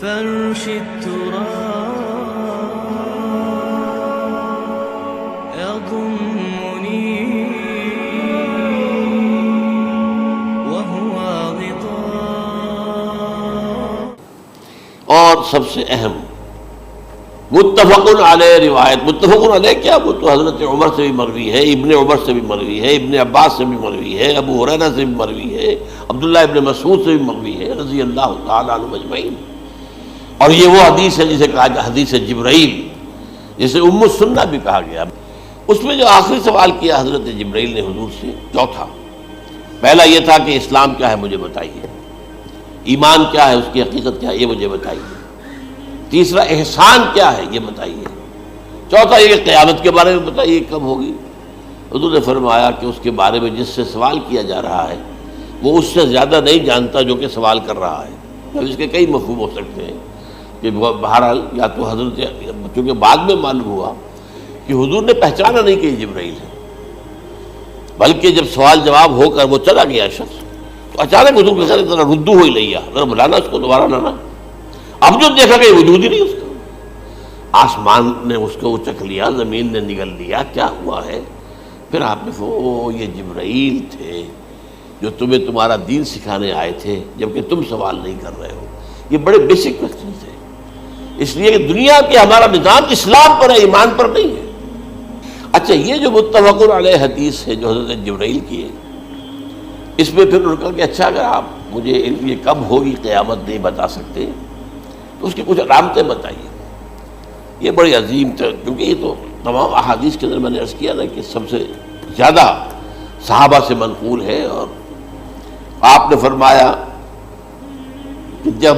فرش التراب يضمني وهو غطاء. اور سب سے اہم متفق علیہ روایت. متفق علیہ کیا؟ وہ تو حضرت عمر سے بھی مروی ہے، ابن عمر سے بھی مروی ہے، ابن عباس سے بھی مروی ہے، ابو ہریرہ سے بھی مروی ہے، عبداللہ ابن مسعود سے بھی مروی ہے رضی اللہ تعالی عنہ اجمعین. اور یہ وہ حدیث ہے جسے کہا گیا حدیث جبرائیل، جسے ام السنہ بھی کہا گیا. اس میں جو آخری سوال کیا حضرت جبرائیل نے حضور سے، چوتھا، پہلا یہ تھا کہ اسلام کیا ہے مجھے بتائیے، ایمان کیا ہے، اس کی حقیقت کیا ہے یہ مجھے بتائیے، تیسرا احسان کیا ہے یہ بتائیے، چوتھا یہ کہ قیامت کے بارے میں بتائیے کب ہوگی. حضور نے فرمایا کہ اس کے بارے میں جس سے سوال کیا جا رہا ہے وہ اس سے زیادہ نہیں جانتا جو کہ سوال کر رہا ہے. اب اس کے کئی مفہوم ہو سکتے ہیں کہ بہرحال یا تو حضرت، چونکہ بعد میں معلوم ہوا کہ حضور نے پہچانا نہیں کہ یہ جبرائیل ہے، بلکہ جب سوال جواب ہو کر وہ چلا گیا شخص تو اچانک حضور کے ساتھ ذرا ردو ہوئی لیا، ذرا بلانا اس کو دوبارہ لانا. اب جو دیکھا کہ وجود ہی نہیں اس کا، آسمان نے اس کو اچک لیا، زمین نے نگل لیا، کیا ہوا ہے؟ پھر آپ نے یہ جبرائیل تھے جو تمہیں تمہارا دین سکھانے آئے تھے جبکہ تم سوال نہیں کر رہے ہو. یہ بڑے بیسک کوسچن تھے، اس لیے کہ دنیا کے ہمارا نظام اسلام پر ہے، ایمان پر نہیں ہے. اچھا، یہ جو متفق علیہ حدیث ہے جو حضرت جبرائیل کی ہے، اس میں پھر انہوں نے کہا کہ اچھا اگر آپ مجھے یہ کب ہوگی قیامت نہیں بتا سکتے تو اس کی کچھ علامتیں بتائیے. یہ بڑی عظیم تھا، کیونکہ یہ تو تمام احادیث کے اندر میں نے عرض کیا نا کہ سب سے زیادہ صحابہ سے منقول ہے. اور آپ نے فرمایا کہ جب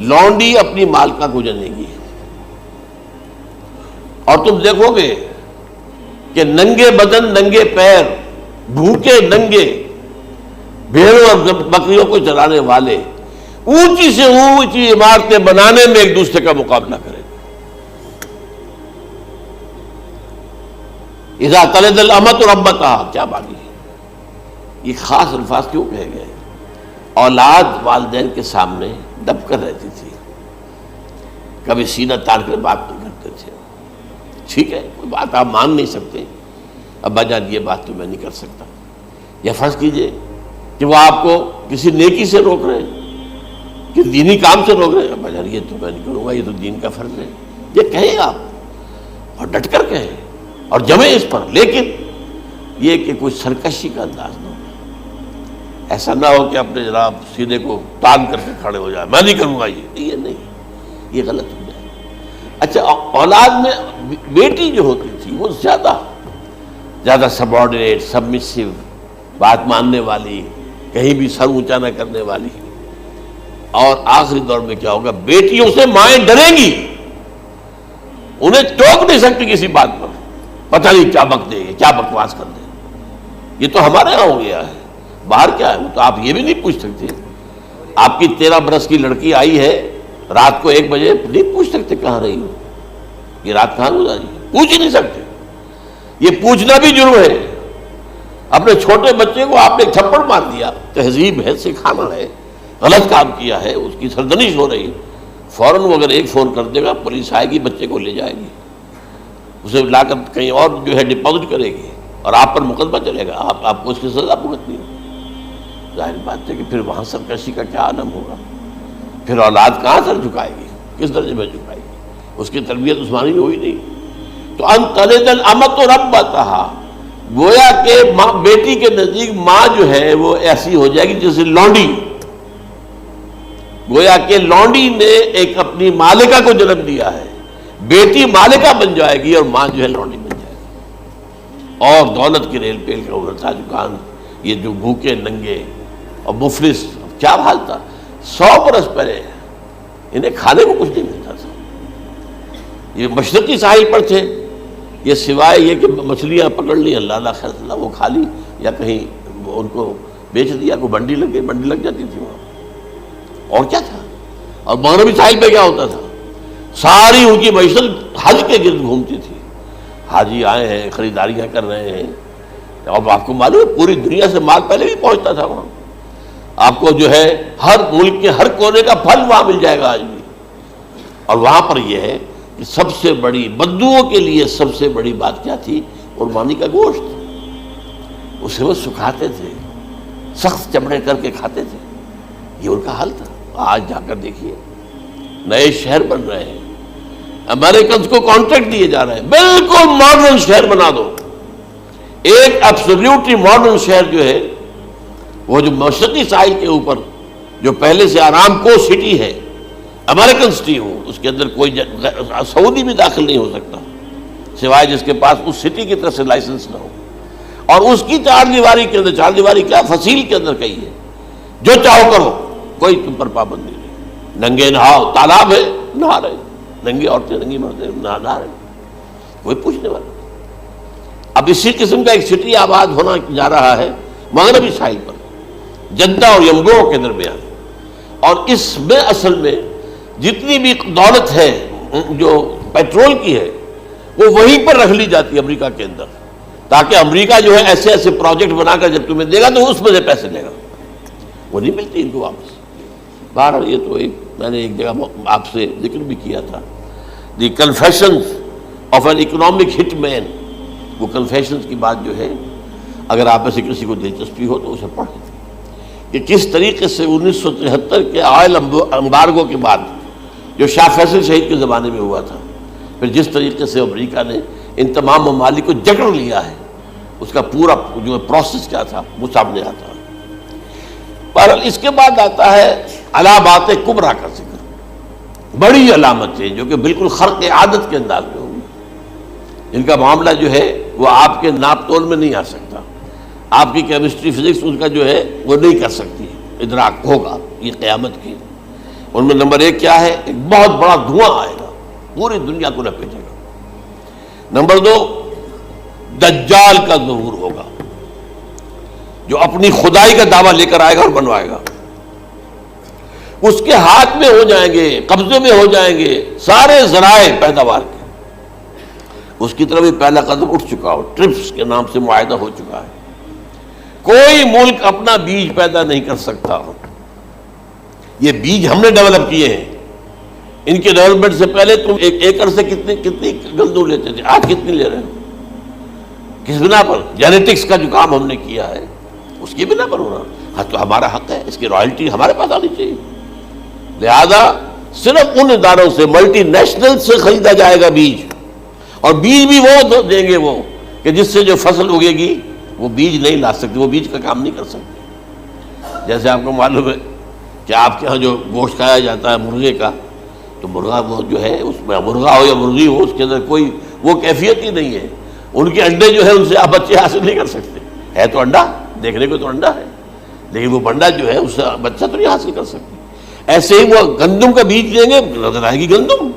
لونڈی اپنی مالکہ کو جنے گی اور تم دیکھو گے کہ ننگے بدن، ننگے پیر، بھوکے ننگے بھیڑوں اور بکریوں کو چلانے والے اونچی سے اونچی عمارتیں بنانے میں ایک دوسرے کا مقابلہ کریں. اذا تلد الامۃ ربتہا، کیا بات ہے؟ یہ خاص الفاظ کیوں کہے گئے؟ اولاد والدین کے سامنے دب کر رہتی تھی، کبھی سینہ تان کر بات نہیں کرتے تھے. ٹھیک ہے، کوئی بات آپ مان نہیں سکتے، ابا جان یہ بات تو میں نہیں کر سکتا. یا فرض کیجئے کہ وہ آپ کو کسی نیکی سے روک رہے ہیں، کہ دینی کام سے روک رہے ہیں، ابا جان یہ تو میں نہیں کروں گا، یہ تو دین کا فرض ہے. یہ کہیں آپ، اور ڈٹ کر کہیں اور جمیں اس پر، لیکن یہ کہ کوئی سرکشی کا انداز نہ ہو. ایسا نہ ہو کہ اپنے جناب سینے کو تان کر کے کھڑے ہو جائے، میں نہیں کروں گا، یہ نہیں، یہ غلط ہو جائے. اچھا، اولاد میں بیٹی جو ہوتی تھی وہ زیادہ سبارڈینیٹ، سبمسو، بات ماننے والی، کہیں بھی سر اونچا نہ کرنے والی. اور آخری دور میں کیا ہوگا؟ بیٹیوں سے مائیں ڈریں گی، انہیں ٹوک نہیں سکتی کسی بات پر، پتہ نہیں کیا بک دے گی، کیا بکواس کر دے. یہ تو ہمارے یہاں ہو گیا ہے، باہر کیا ہے وہ تو آپ یہ بھی نہیں پوچھ سکتے. آپ کی 13 برس کی لڑکی آئی ہے رات کو 1 بجے، نہیں پوچھ سکتے کہاں رہی ہو، یہ رات کہاں گزاری، پوچھ ہی نہیں سکتے. یہ پوچھنا بھی جرم ہے. اپنے چھوٹے بچے کو آپ نے ایک تھپڑ مار دیا، تہذیب ہے، سکھانا ہے، غلط کام کیا ہے، اس کی سرزنش ہو رہی ہے، فوراً وہ اگر ایک فون کر دے گا پولیس آئے گی، بچے کو لے جائے گی، اسے لا کر کہیں اور جو ہے ڈپازٹ کرے گی اور آپ پر مقدمہ چلے گا، آپ کو اس کی سزا بھگتنی ہے. ظاہر بات ہے کہ پھر وہاں سرکشی کا کیا عالم ہوگا. پھر اولاد کہاں سر جھکائے گی، کس درجے میں جھکائے گی؟ اس کی تربیت عثمانی ہوئی نہیں. تو ان تلد الامۃ ربتہا، گویا کہ ماں، بیٹی کے نزدیک ماں جو ہے وہ ایسی ہو جائے گی جیسے لونڈی. گویا کہ لونڈی نے ایک اپنی مالکہ کو جنم دیا ہے، بیٹی مالکہ بن جائے گی اور ماں جو ہے لونڈی بن جائے گی. اور دولت کی ریل پیل کا ابھرتا دکان، یہ جو بھوکے ننگے اور مفلس، کیا حال تھا 100 برس پہلے، انہیں کھانے کو کچھ نہیں ملتا تھا. یہ مشرقی ساحل پر تھے، یہ سوائے یہ کہ مچھلیاں پکڑ لی، اللہ خیر اللہ وہ کھا لی، یا کہیں ان کو بیچ دیا، کوئی بنڈی لگ گئی، بنڈی لگ جاتی تھی وہاں. اور کیا تھا؟ اور مغربی ساحل پہ کیا ہوتا تھا؟ ساری ان کی معیشت حج کے گرد گھومتی تھی. حاجی آئے ہیں، خریداریاں کر رہے ہیں، اور آپ کو معلوم ہے پوری دنیا سے مال پہلے بھی پہنچتا تھا وہاں. آپ کو جو ہے ہر ملک کے ہر کونے کا پھل وہاں مل جائے گا آج بھی. اور وہاں پر یہ ہے کہ سب سے بڑی بدوؤں کے لیے سب سے بڑی بات کیا تھی؟ قربانی کا گوشت. اسے وہ سکھاتے تھے، سخت چمڑے کر کے کھاتے تھے. یہ ان کا حل تھا. آج جا کر دیکھیے نئے شہر بن رہے ہیں، امریکنز کو کانٹریکٹ دیے جا رہے ہیں، بالکل ماڈرن شہر بنا دو. ایک ایبسلیوٹلی ماڈرن شہر جو ہے وہ جو مشرقی ساحل کے اوپر جو پہلے سے آرام کو سٹی ہے، امریکن سٹی ہو، اس کے اندر کوئی سعودی بھی داخل نہیں ہو سکتا سوائے جس کے پاس اس سٹی کی طرف سے لائسنس نہ ہو. اور اس کی چار دیواری کے اندر، چار دیواری کیا فصیل کے اندر کہی ہے، جو چاہو کرو، کوئی تم پر پابندی نہیں. ننگے نہاؤ، تالاب ہے نہا رہے، ننگی عورتیں ننگی مردیں نہا رہے، کوئی پوچھنے والا. اب اسی قسم کا ایک سٹی آباد ہونا جا رہا ہے مغربی ساحل پر، جدہ اور ینبوع کے درمیان. اور اس میں اصل میں جتنی بھی دولت ہے جو پیٹرول کی ہے وہ وہیں پر رکھ لی جاتی ہے امریکہ کے اندر، تاکہ امریکہ جو ہے ایسے ایسے پروجیکٹ بنا کر جب تمہیں دے گا تو اس میں سے پیسے لے گا، وہ نہیں ملتی ان کو واپس. بہرحال یہ تو میں نے ایک جگہ آپ سے ذکر بھی کیا تھا، دی کنفیشنز آف این اکنامک ہٹ مین. وہ کنفیشنز کی بات جو ہے اگر آپ میں سے کسی کو دلچسپی ہو تو اسے پڑھیں کہ کس طریقے سے 1973 کے آئل امبارگو کے بعد جو شاہ فیصل شہید کے زمانے میں ہوا تھا، پھر جس طریقے سے امریکہ نے ان تمام ممالک کو جکڑ لیا ہے، اس کا پورا جو پروسیس کیا تھا وہ سامنے آتا ہے. بہرحال اس کے بعد آتا ہے علامات کبریٰ کا ذکر، بڑی علامتیں جو کہ بالکل خرق عادت کے انداز میں ہوں گی، جن کا معاملہ جو ہے وہ آپ کے ناپ تول میں نہیں آ سکتا. آپ کی کیمسٹری فزکس ان کا جو ہے وہ نہیں کر سکتی ادراک ہوگا یہ قیامت کی. ان میں نمبر ایک کیا ہے؟ ایک بہت بڑا دھواں آئے گا، پوری دنیا کو لپیٹے گا. نمبر دو، دجال کا ظہور ہوگا جو اپنی خدائی کا دعویٰ لے کر آئے گا اور بنوائے گا. اس کے ہاتھ میں ہو جائیں گے، قبضے میں ہو جائیں گے سارے ذرائع پیداوار کے. اس کی طرف بھی پہلا قدم اٹھ چکا ہو، ٹرپس کے نام سے معاہدہ ہو چکا ہے. کوئی ملک اپنا بیج پیدا نہیں کر سکتا. یہ بیج ہم نے ڈیولپ کیے ہیں. ان کے ڈیولپمنٹ سے پہلے تم ایک ایکڑ سے کتنی گندم لیتے تھے، آج کتنی لے رہے ہو؟ کس بنا پر؟ جینیٹکس کا جو کام ہم نے کیا ہے اس کی بنا پر ہو رہا. ہاں تو ہمارا حق ہے، اس کی رائلٹی ہمارے پاس آنی چاہیے. لہذا صرف ان اداروں سے، ملٹی نیشنل سے خریدا جائے گا بیج، اور بیج بھی وہ دیں گے وہ کہ جس سے جو فصل اگے گی وہ بیج نہیں لا سکتے، وہ بیج کا کام نہیں کر سکتے. جیسے آپ کو معلوم ہے کہ آپ کے ہاں جو گوشت کھایا جاتا ہے مرغے کا، تو مرغا وہ جو ہے اس میں مرغا ہو یا مرغی ہو اس کے اندر کوئی وہ کیفیت ہی نہیں ہے. ان کے انڈے جو ہے ان سے آپ بچے حاصل نہیں کر سکتے. ہے تو انڈا، دیکھنے کو تو انڈا ہے، لیکن وہ بنڈا جو ہے اس سے بچہ تو نہیں حاصل کر سکتے. ایسے ہی وہ گندم کا بیج دیں گے، نظر آئے گی گندم،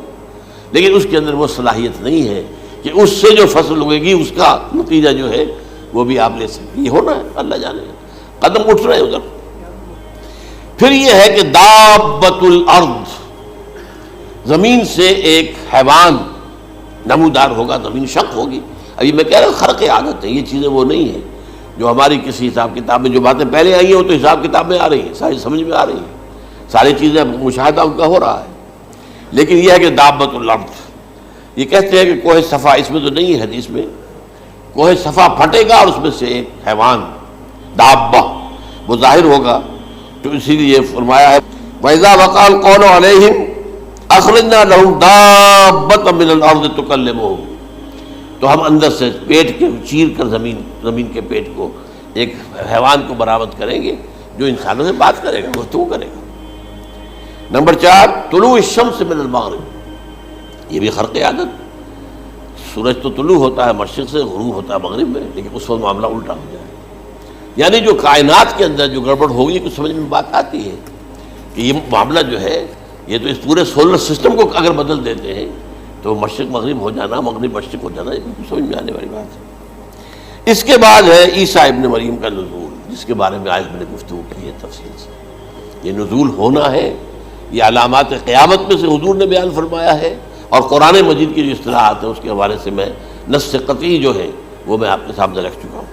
لیکن اس کے اندر وہ صلاحیت نہیں ہے کہ اس سے جو فصل اگے گی اس کا نتیجہ جو ہے وہ بھی آپ لے سکتے. یہ ہونا ہے، اللہ جانے، قدم اٹھ رہے ہیں ادھر. پھر یہ ہے کہ دابۃ الارض، زمین سے ایک حیوان نمودار ہوگا، زمین شق ہوگی. ابھی میں کہہ رہا ہوں خرق عادت ہے، یہ چیزیں وہ نہیں ہیں جو ہماری کسی حساب کتاب میں جو باتیں پہلے آئی ہیں وہ تو حساب کتاب میں آ رہی ہیں، ساری سمجھ میں آ رہی ہیں، ساری چیزیں مشاہدہ ان کا ہو رہا ہے. لیکن یہ ہے کہ دابۃ الارض، یہ کہتے ہیں کہ کوہ صفا، اس میں تو نہیں ہے حدیث میں، کوہ صفا پھٹے گا اور اس میں سے ایک حیوان دابہ وہ ظاہر ہوگا. تو اسی لیے فرمایا ہے وَإِذَا وَقَعَ الْقَوْلُ عَلَيْهِمْ أَخْرَجْنَا لَهُمْ دَابَّةً مِّنَ الْأَرْضِ تُكَلِّمُهُمْ. تو ہم اندر سے پیٹ کے چیر کر زمین کے پیٹ کو ایک حیوان کو برآمد کریں گے جو انسانوں سے بات کرے گا، گفتگو کرے گا. نمبر 4، طلوع الشمس من المغرب، یہ بھی خرق عادت. سورج تو طلوع ہوتا ہے مشرق سے، غروب ہوتا ہے مغرب میں، لیکن اس وقت معاملہ الٹا ہو جائے. یعنی جو کائنات کے اندر جو گڑبڑ ہوگی کچھ سمجھ میں بات آتی ہے کہ یہ معاملہ جو ہے یہ تو اس پورے سولر سسٹم کو اگر بدل دیتے ہیں تو مشرق مغرب ہو جانا، مغرب مشرق ہو جانا، یہ بالکل سمجھ میں آنے والی بات ہے. اس کے بعد ہے عیسیٰ ابن مریم کا نزول، جس کے بارے میں آج میں نے گفتگو کی ہے تفصیل سے. یہ نزول ہونا ہے، یہ علامات قیامت میں سے حضور نے بیان فرمایا ہے، اور قرآن مجید کی جو اصطلاحات ہیں اس کے حوالے سے میں نص قطعی جو ہے وہ میں آپ کے سامنے رکھ چکا ہوں.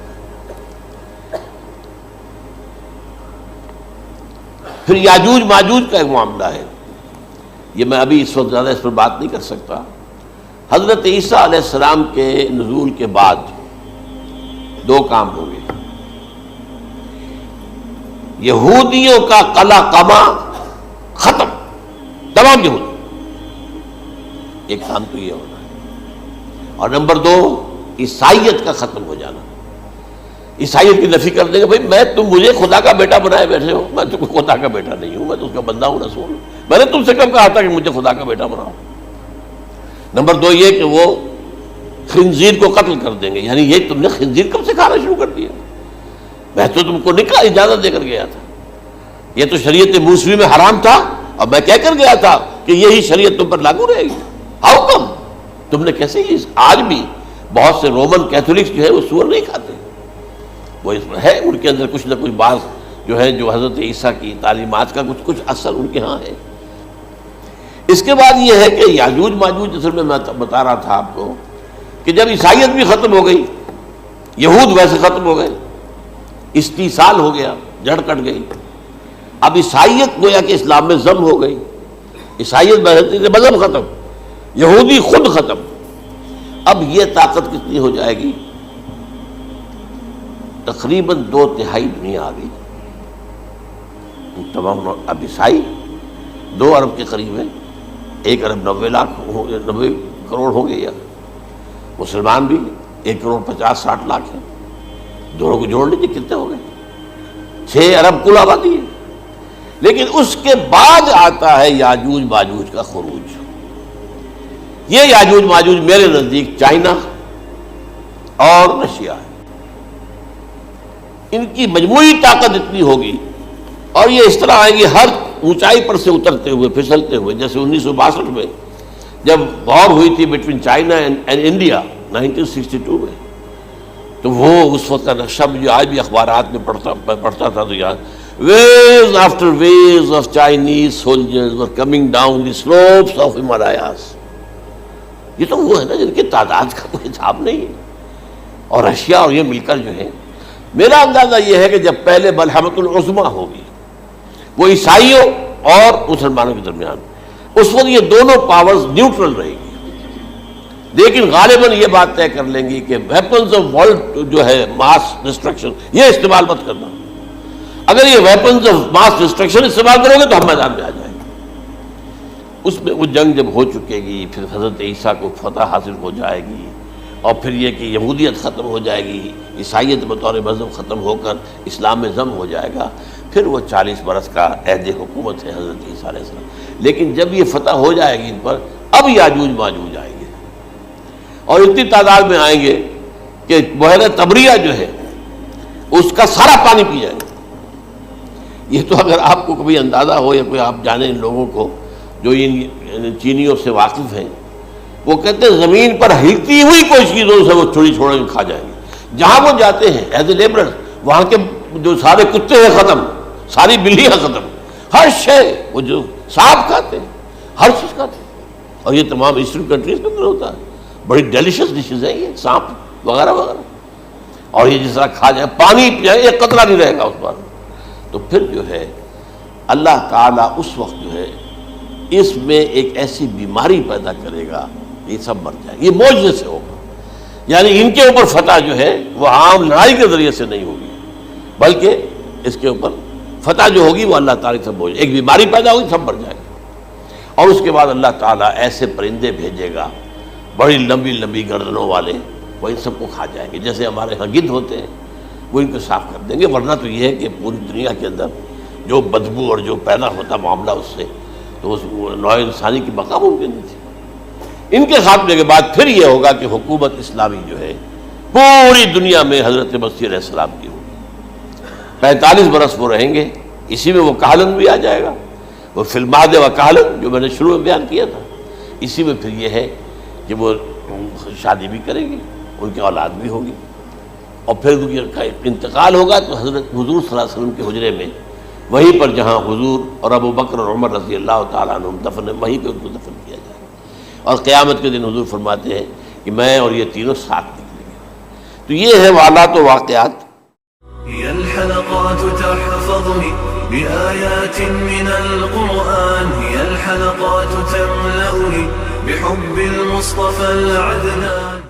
پھر یاجوج ماجوج کا ایک معاملہ ہے، یہ میں ابھی اس وقت زیادہ اس پر بات نہیں کر سکتا۔ حضرت عیسیٰ علیہ السلام کے نزول کے بعد دو کام ہوں گے، یہودیوں کا قلع قمع ختم، تمام یہود، ایک کام تو یہ ہونا ہے، اور نمبر دو عیسائیت کا ختم ہو جانا۔ عیسائیت کی نفی کر دیں گے، بھائی تم مجھے خدا کا بیٹا بنائے بیٹھے ہو، میں تم خدا کا بیٹا نہیں ہوں، میں تو اس کا بندہ ہوں، رسول ہوں، میں نے تم سے کب کہا تھا کہ مجھے خدا کا بیٹا بناؤ۔ نمبر دو یہ کہ وہ خنزیر کو قتل کر دیں گے، یعنی یہ تم نے خنزیر کب سے کھانا شروع کر دیا؟ میں تو تم کو نکاح اجازت دے کر گیا تھا، یہ تو شریعت موسوی میں حرام تھا، اور میں کہہ کر گیا تھا کہ یہی شریعت تم پر لاگو رہے گی، ہاؤ کم تم نے کیسے؟ آج بھی بہت سے رومن کیتھولکس جو ہے وہ سور نہیں کھاتے، وہ اس میں ہے ان کے اندر کچھ نہ کچھ بات جو ہے جو حضرت عیسیٰ کی تعلیمات کا کچھ اثر ان کے ہاں ہے۔ اس کے بعد یہ ہے کہ یاجوج ماجوج، اصل میں بتا رہا تھا آپ کو کہ جب عیسائیت بھی ختم ہو گئی، یہود ویسے ختم ہو گئے، استیصال ہو گیا، جڑ کٹ گئی، اب عیسائیت گویا کہ اسلام میں ضم ہو گئی، عیسائیت مذہب ختم، یہودی خود ختم، اب یہ طاقت کتنی ہو جائے گی؟ تقریباً 2/3 دنیا آ گئی، تمام اب عیسائی 2 ارب کے قریب ہے، 1 ارب 90 کروڑ ہو گئے، یا مسلمان بھی 1 کروڑ 50-60 لاکھ ہیں، دونوں کو جوڑ لیجیے کتنے ہو گئے؟ 6 ارب کل آبادی ہے۔ لیکن اس کے بعد آتا ہے یاجوج ماجوج کا خروج۔ یہ یاجوج ماجوج میرے نزدیک چائنا اور رشیا ہے، ان کی مجموعی طاقت اتنی ہوگی، اور یہ اس طرح آئیں گے ہر اونچائی پر سے اترتے ہوئے، پھسلتے ہوئے، جیسے 1962 میں جب وار ہوئی تھی بٹوین چائنا اینڈ انڈیا 1962 میں، تو وہ اس وقت کا نقشہ مجھے آج بھی اخبارات میں پڑھتا تھا تو یاد، waves after waves of Chinese soldiers were coming down the slopes of Himalayas۔ یہ تو وہ ہے نا جن کی تعداد کا کوئی حساب نہیں ہے، اور رشیا اور یہ مل کر جو ہے، میرا اندازہ یہ ہے کہ جب پہلے ملحمۃ العظمیٰ ہوگی وہ عیسائیوں اور مسلمانوں کے درمیان، اس وقت یہ دونوں پاورز نیوٹرل رہے گی، لیکن غالباً یہ بات طے کر لیں گی کہ ویپنز آف ورلڈ جو ہے ماس ڈسٹرکشن، یہ استعمال مت کرنا، اگر یہ ویپنز آف ماس ڈسٹرکشن استعمال کرو گے تو ہم میدان میں آ جائیں گے۔ اس میں وہ جنگ جب ہو چکے گی، پھر حضرت عیسیٰ کو فتح حاصل ہو جائے گی، اور پھر یہ کہ یہودیت ختم ہو جائے گی، عیسائیت بطور مذہب ختم ہو کر اسلام میں ضم ہو جائے گا، پھر وہ 40 برس کا عہد حکومت ہے حضرت عیسیٰ علیہ السلام۔ لیکن جب یہ فتح ہو جائے گی ان پر، اب یاجوج ماجوج آئیں گے، اور اتنی تعداد میں آئیں گے کہ بحیرہ طبریہ جو ہے اس کا سارا پانی پی جائیں گے۔ یہ تو اگر آپ کو کبھی اندازہ ہو یا کوئی آپ جانیں ان لوگوں کو جو ان چینیوں سے واقف ہیں، وہ کہتے ہیں زمین پر ہلتی ہوئی کوئی چیزوں سے وہ چھوڑی چھوڑ کے کھا جائیں گے، جہاں وہ جاتے ہیں ایز اے لیبرر، وہاں کے جو سارے کتے ہیں ختم، ساری بلیاں ختم، ہر شے، وہ جو سانپ کھاتے ہیں، ہر چیز کھاتے ہیں، اور یہ تمام ایسٹرن کنٹریز کے اندر ہوتا ہے، بڑی ڈیلیشس ڈشز ہیں یہ سانپ وغیرہ وغیرہ، اور یہ جس طرح کھا جائے، پانی پی جائے، ایک قطرہ نہیں رہے گا اس پر۔ تو پھر جو ہے اللہ تعالیٰ اس وقت جو ہے اس میں ایک ایسی بیماری پیدا کرے گا، یہ سب مر جائے، یہ معجزے سے ہوگا، یعنی ان کے اوپر فتح جو ہے وہ عام لڑائی کے ذریعے سے نہیں ہوگی، بلکہ اس کے اوپر فتح جو ہوگی وہ اللہ تعالیٰ سے ہوگی، ایک بیماری پیدا ہوگی، سب مر جائے گا، اور اس کے بعد اللہ تعالیٰ ایسے پرندے بھیجے گا بڑی لمبی لمبی گردنوں والے، وہ ان سب کو کھا جائیں گے، جیسے ہمارے ہاں گدھ ہوتے ہیں، وہ ان کو صاف کر دیں گے۔ ورنہ تو یہ ہے کہ پوری دنیا کے اندر جو بدبو اور جو پیدا ہوتا معاملہ اس سے، تو اس نوع انسانی کی بقا ممکن نہیں تھی۔ ان کے خاتمے کے بعد پھر یہ ہوگا کہ حکومت اسلامی جو ہے پوری دنیا میں حضرت مسیح علیہ السلام کی ہوگی، 45 برس وہ رہیں گے، اسی میں وہ کہلن بھی آ جائے گا، وہ فی المہد و کہلن جو میں نے شروع میں بیان کیا تھا، اسی میں پھر یہ ہے کہ وہ شادی بھی کریں گے، ان کی اولاد بھی ہوگی، اور پھر ان کا انتقال ہوگا تو حضرت حضور صلی اللہ علیہ وسلم کے حجرے میں، وہیں پر جہاں حضور اور ابو بکر اور عمر رضی اللہ تعالیٰ عنہم دفن ہے، وہیں پہ ان کو دفن کیا جائے گا، اور قیامت کے دن حضور فرماتے ہیں کہ میں اور یہ تینوں ساتھ نکلیں گے۔ تو یہ ہے والات و واقعات۔ هي الحلقات تحفظني بآيات من القرآن هي الحلقات تملأني بحب المصطفى العدنان.